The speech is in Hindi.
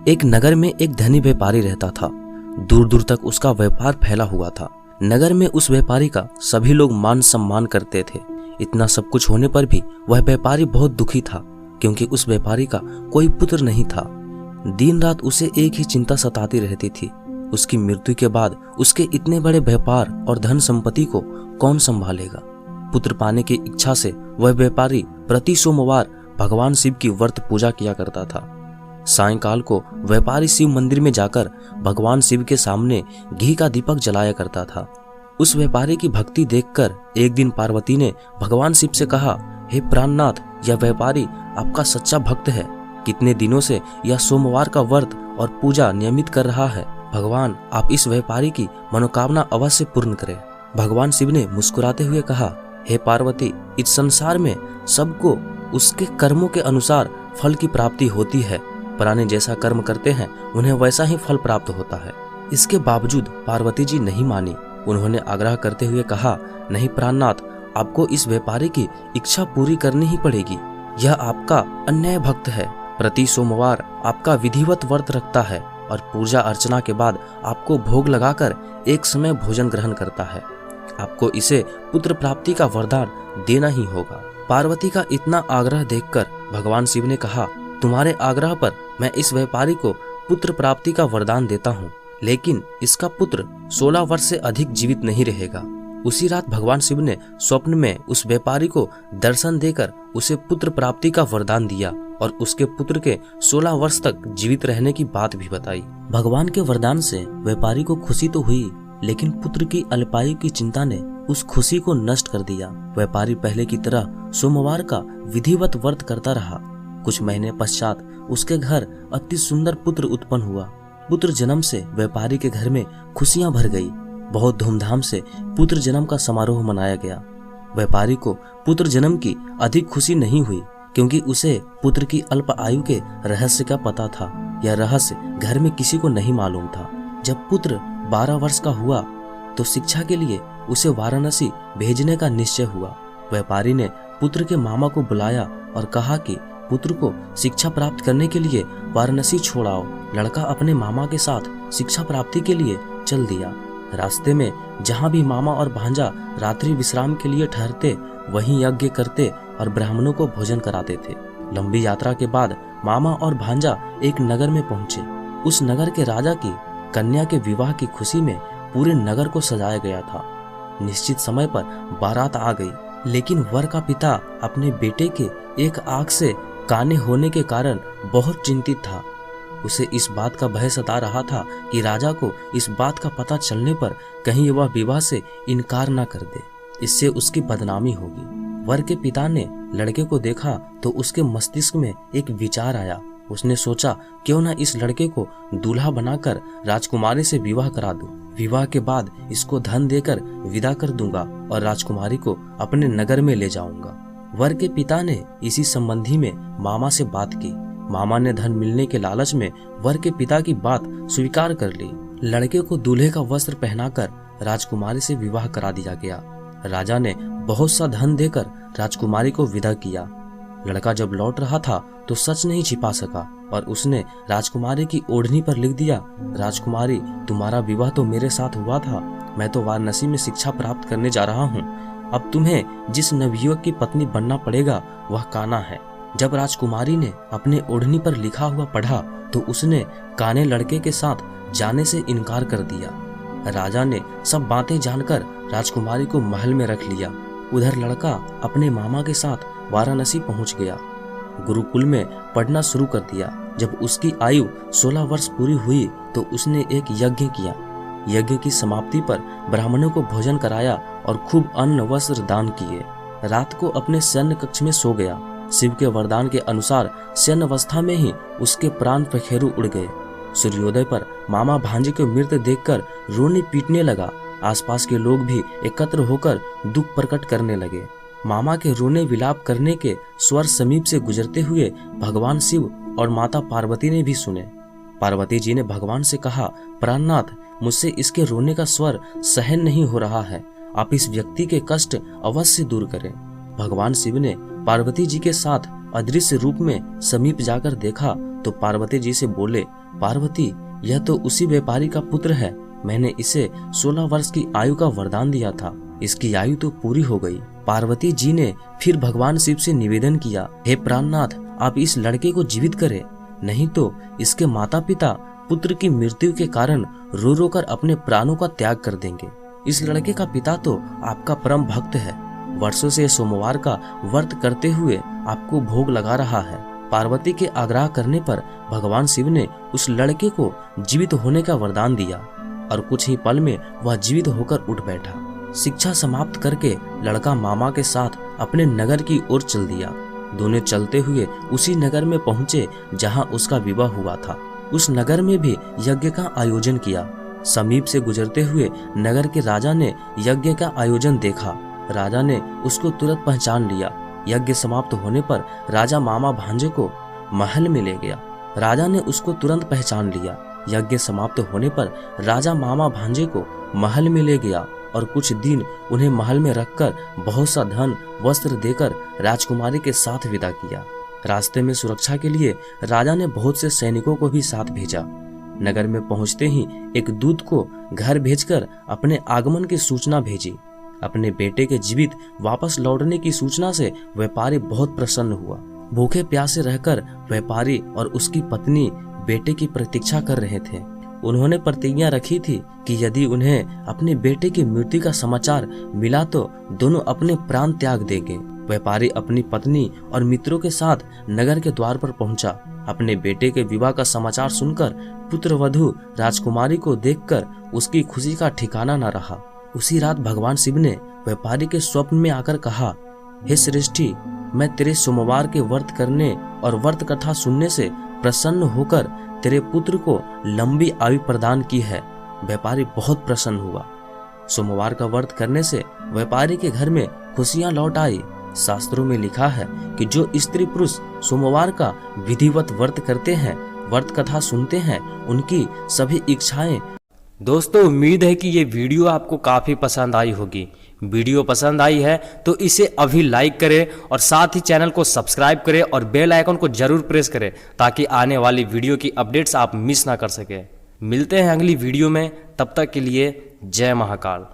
एक नगर में एक धनी व्यापारी रहता था। दूर दूर तक उसका व्यापार फैला हुआ था। नगर में उस व्यापारी का सभी लोग मान सम्मान करते थे। इतना सब कुछ होने पर भी वह व्यापारी बहुत दुखी था, क्योंकि उस व्यापारी का कोई पुत्र नहीं था। दिन रात उसे एक ही चिंता सताती रहती थी, उसकी मृत्यु के बाद उसके इतने बड़े व्यापार और धन संपत्ति को कौन संभालेगा। पुत्र पाने की इच्छा से वह व्यापारी प्रति सोमवार भगवान शिव की व्रत पूजा किया करता था। सायंकाल को व्यापारी शिव मंदिर में जाकर भगवान शिव के सामने घी का दीपक जलाया करता था। उस व्यापारी की भक्ति देखकर एक दिन पार्वती ने भगवान शिव से कहा, हे प्राणनाथ, यह व्यापारी आपका सच्चा भक्त है। कितने दिनों से यह सोमवार का व्रत और पूजा नियमित कर रहा है। भगवान, आप इस व्यापारी की मनोकामना अवश्य पूर्ण करें। भगवान शिव ने मुस्कुराते हुए कहा, हे पार्वती, इस संसार में सबको उसके कर्मों के अनुसार फल की प्राप्ति होती है। प्राणी जैसा कर्म करते हैं उन्हें वैसा ही फल प्राप्त होता है। इसके बावजूद पार्वती जी नहीं मानी। उन्होंने आग्रह करते हुए कहा, नहीं प्राणनाथ, आपको इस व्यापारी की इच्छा पूरी करनी ही पड़ेगी। यह आपका अन्याय भक्त है। प्रति सोमवार आपका विधिवत व्रत रखता है और पूजा अर्चना के बाद आपको भोग लगाकर एक समय भोजन ग्रहण करता है। आपको इसे पुत्र प्राप्ति का वरदान देना ही होगा। पार्वती का इतना आग्रह देखकर भगवान शिव ने कहा, तुम्हारे आग्रह पर मैं इस व्यापारी को पुत्र प्राप्ति का वरदान देता हूँ, लेकिन इसका पुत्र 16 वर्ष से अधिक जीवित नहीं रहेगा। उसी रात भगवान शिव ने स्वप्न में उस व्यापारी को दर्शन देकर उसे पुत्र प्राप्ति का वरदान दिया और उसके पुत्र के 16 वर्ष तक जीवित रहने की बात भी बताई। भगवान के वरदान से व्यापारी को खुशी तो हुई, लेकिन पुत्र की अल्पायु की चिंता ने उस खुशी को नष्ट कर दिया। व्यापारी पहले की तरह सोमवार का विधिवत व्रत करता रहा। कुछ महीने पश्चात उसके घर अति सुंदर पुत्र उत्पन्न हुआ। पुत्र जन्म से व्यापारी के घर में खुशियां भर गई। बहुत धूमधाम से पुत्र जन्म का समारोह मनाया गया। व्यापारी को पुत्र जन्म की अधिक खुशी नहीं हुई, क्योंकि उसे पुत्र की अल्प आयु के रहस्य का पता था। यह रहस्य घर में किसी को नहीं मालूम था। जब पुत्र 12 वर्ष का हुआ तो शिक्षा के लिए उसे वाराणसी भेजने का निश्चय हुआ। व्यापारी ने पुत्र के मामा को बुलाया और कहा कि पुत्र को शिक्षा प्राप्त करने के लिए वाराणसी छोड़ाओ। लड़का अपने मामा के साथ शिक्षा प्राप्ति के लिए चल दिया। रास्ते में जहाँ भी मामा और भांजा रात्रि विश्राम के लिए ठहरते, वहीं यज्ञ करते और ब्राह्मणों को भोजन कराते थे। लंबी यात्रा के बाद मामा और भांजा एक नगर में पहुंचे। उस नगर के राजा की कन्या के विवाह की खुशी में पूरे नगर को सजाया गया था। निश्चित समय पर बारात आ गई, लेकिन वर का पिता अपने बेटे के एक आंख से काने होने के कारण बहुत चिंतित था। उसे इस बात का भय सता रहा था कि राजा को इस बात का पता चलने पर कहीं वह विवाह से इनकार न कर दे, इससे उसकी बदनामी होगी। वर के पिता ने लड़के को देखा तो उसके मस्तिष्क में एक विचार आया। उसने सोचा, क्यों न इस लड़के को दूल्हा बनाकर राजकुमारी से विवाह करा दूं। विवाह के बाद इसको धन देकर विदा कर दूंगा और राजकुमारी को अपने नगर में ले जाऊंगा। वर के पिता ने इसी संबंधी में मामा से बात की। मामा ने धन मिलने के लालच में वर के पिता की बात स्वीकार कर ली। लड़के को दूल्हे का वस्त्र पहनाकर राजकुमारी से विवाह करा दिया गया। राजा ने बहुत सा धन देकर राजकुमारी को विदा किया। लड़का जब लौट रहा था तो सच नहीं छिपा सका और उसने राजकुमारी की ओढ़नी पर लिख दिया, राजकुमारी, तुम्हारा विवाह तो मेरे साथ हुआ था। मैं तो वाराणसी में शिक्षा प्राप्त करने जा रहा हूँ। अब तुम्हें जिस नवयुवक की पत्नी बनना पड़ेगा वह काना है। जब राजकुमारी ने अपने ओढ़नी पर लिखा हुआ पढ़ा तो उसने काने लड़के के साथ जाने से इनकार कर दिया। राजा ने सब बातें जानकर राजकुमारी को महल में रख लिया। उधर लड़का अपने मामा के साथ वाराणसी पहुंच गया। गुरुकुल में पढ़ना शुरू कर दिया। जब उसकी आयु 16 वर्ष पूरी हुई तो उसने एक यज्ञ किया। यज्ञ की समाप्ति पर ब्राह्मणों को भोजन कराया और खूब अन्न वस्त्र दान किए। रात को अपने सैन्य कक्ष में सो गया। शिव के वरदान के अनुसार सैन्य अवस्था में ही उसके प्राण पखेरु उड़ गए। सूर्योदय पर मामा भांजे को मृत देखकर रोने पीटने लगा। आसपास के लोग भी एकत्र होकर दुख प्रकट करने लगे। मामा के रोने विलाप करने के स्वर समीप से गुजरते हुए भगवान शिव और माता पार्वती ने भी सुने। पार्वती जी ने भगवान से कहा, प्राणनाथ, मुझसे इसके रोने का स्वर सहन नहीं हो रहा है। आप इस व्यक्ति के कष्ट अवश्य दूर करें। भगवान शिव ने पार्वती जी के साथ अदृश्य रूप में समीप जाकर देखा तो पार्वती जी से बोले, पार्वती, यह तो उसी व्यापारी का पुत्र है। मैंने इसे 16 वर्ष की आयु का वरदान दिया था, इसकी आयु तो पूरी हो गई। पार्वती जी ने फिर भगवान शिव से निवेदन किया, हे प्राणनाथ, आप इस लड़के को जीवित करें, नहीं तो इसके माता पिता पुत्र की मृत्यु के कारण रो रो कर अपने प्राणों का त्याग कर देंगे। इस लड़के का पिता तो आपका परम भक्त है, वर्षों से सोमवार का व्रत करते हुए आपको भोग लगा रहा है। पार्वती के आग्रह करने पर भगवान शिव ने उस लड़के को जीवित होने का वरदान दिया और कुछ ही पल में वह जीवित होकर उठ बैठा। शिक्षा समाप्त करके लड़का मामा के साथ अपने नगर की ओर चल दिया। दोनों चलते हुए उसी नगर में पहुंचे जहां उसका विवाह हुआ था। उस नगर में भी यज्ञ का आयोजन किया। समीप से गुजरते हुए नगर के राजा ने यज्ञ का आयोजन देखा। राजा ने उसको तुरंत पहचान लिया। यज्ञ समाप्त होने पर राजा मामा भांजे को महल में ले गया। राजा ने उसको तुरंत पहचान लिया। यज्ञ समाप्त होने पर राजा मामा भांजे को महल में ले गया और कुछ दिन उन्हें महल में रखकर बहुत सा धन वस्त्र देकर राजकुमारी के साथ विदा किया। रास्ते में सुरक्षा के लिए राजा ने बहुत से सैनिकों को भी साथ भेजा। नगर में पहुंचते ही एक दूत को घर भेजकर अपने आगमन की सूचना भेजी। अपने बेटे के जीवित वापस लौटने की सूचना से व्यापारी बहुत प्रसन्न हुआ। भूखे प्यासे रहकर व्यापारी और उसकी पत्नी बेटे की प्रतीक्षा कर रहे थे। उन्होंने प्रतिज्ञा रखी थी कि यदि उन्हें अपने बेटे की मृत्यु का समाचार मिला तो दोनों अपने प्राण त्याग देंगे। व्यापारी अपनी पत्नी और मित्रों के साथ नगर के द्वार पर पहुंचा। अपने बेटे के विवाह का समाचार सुनकर पुत्रवधू राजकुमारी को देखकर उसकी खुशी का ठिकाना न रहा। उसी रात भगवान शिव ने व्यापारी के स्वप्न में आकर कहा, हे श्रेष्ठी, मैं तेरे सोमवार के व्रत करने और व्रत कथा सुनने से प्रसन्न होकर तेरे पुत्र को लंबी आयु प्रदान की है। व्यापारी बहुत प्रसन्न हुआ। सोमवार का व्रत करने से व्यापारी के घर में खुशियां लौट आई। शास्त्रों में लिखा है कि जो स्त्री पुरुष सोमवार का विधिवत व्रत करते हैं, व्रत कथा सुनते हैं, उनकी सभी इच्छाएं। दोस्तों, उम्मीद है कि ये वीडियो आपको काफ़ी पसंद आई होगी। वीडियो पसंद आई है तो इसे अभी लाइक करें और साथ ही चैनल को सब्सक्राइब करें और बेल आइकन को जरूर प्रेस करें ताकि आने वाली वीडियो की अपडेट्स आप मिस ना कर सकें। मिलते हैं अगली वीडियो में, तब तक के लिए जय महाकाल।